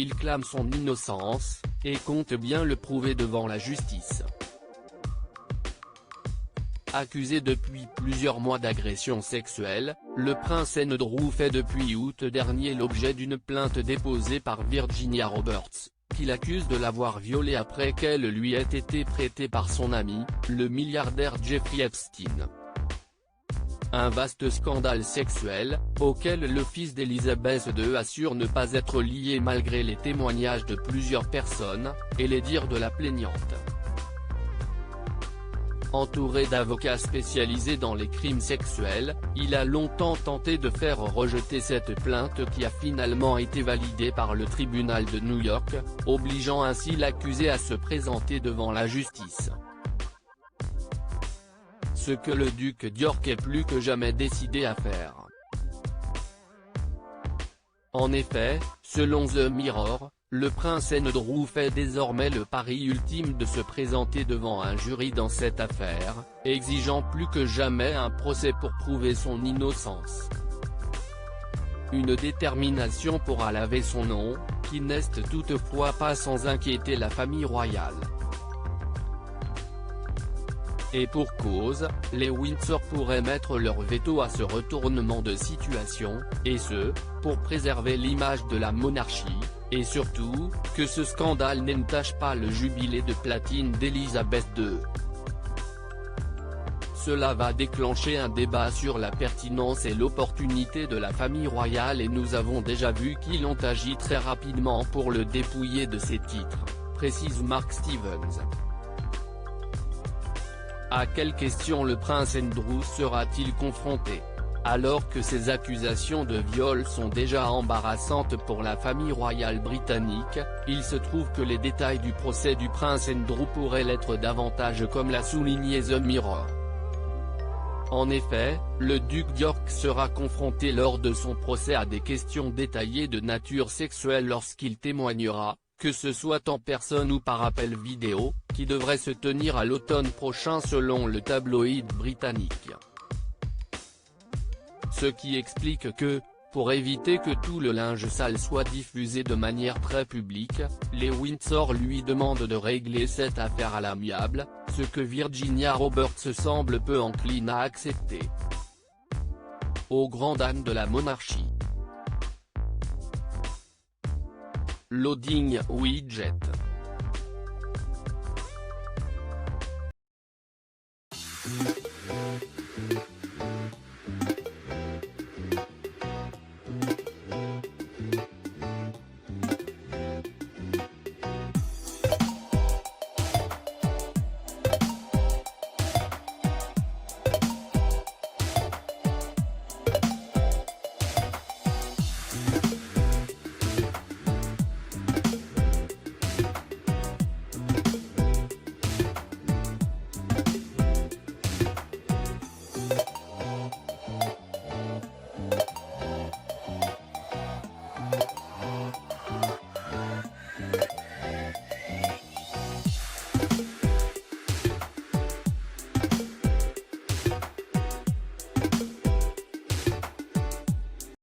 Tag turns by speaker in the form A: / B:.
A: il clame son innocence, et compte bien le prouver devant la justice. Accusé depuis plusieurs mois d'agression sexuelle, le prince Andrew fait depuis août dernier l'objet d'une plainte déposée par Virginia Roberts, qui l'accuse de l'avoir violée après qu'elle lui ait été prêtée par son ami, le milliardaire Jeffrey Epstein. Un vaste scandale sexuel, auquel le fils d'Elizabeth II assure ne pas être lié malgré les témoignages de plusieurs personnes, et les dires de la plaignante. Entouré d'avocats spécialisés dans les crimes sexuels, il a longtemps tenté de faire rejeter cette plainte qui a finalement été validée par le tribunal de New York, obligeant ainsi l'accusé à se présenter devant la justice. Ce que le duc d'York est plus que jamais décidé à faire. En effet, selon The Mirror, le prince Andrew fait désormais le pari ultime de se présenter devant un jury dans cette affaire, exigeant plus que jamais un procès pour prouver son innocence. Une détermination pour laver son nom, qui n'est toutefois pas sans inquiéter la famille royale. Et pour cause, les Windsor pourraient mettre leur veto à ce retournement de situation, et ce, pour préserver l'image de la monarchie, et surtout, que ce scandale n'entache pas le jubilé de platine d'Elisabeth II. Cela va déclencher un débat sur la pertinence et l'opportunité de la famille royale et nous avons déjà vu qu'ils ont agi très rapidement pour le dépouiller de ses titres, précise Mark Stevens. À quelle question le prince Andrew sera-t-il confronté ? Alors que ces accusations de viol sont déjà embarrassantes pour la famille royale britannique, il se trouve que les détails du procès du prince Andrew pourraient l'être davantage comme l'a souligné The Mirror. En effet, le duc d'York sera confronté lors de son procès à des questions détaillées de nature sexuelle lorsqu'il témoignera, que ce soit en personne ou par appel vidéo, qui devrait se tenir à l'automne prochain selon le tabloïd britannique. Ce qui explique que, pour éviter que tout le linge sale soit diffusé de manière très publique, les Windsor lui demandent de régler cette affaire à l'amiable, ce que Virginia Roberts semble peu encline à accepter. Aux grandes dames de la monarchie. Loading Widget.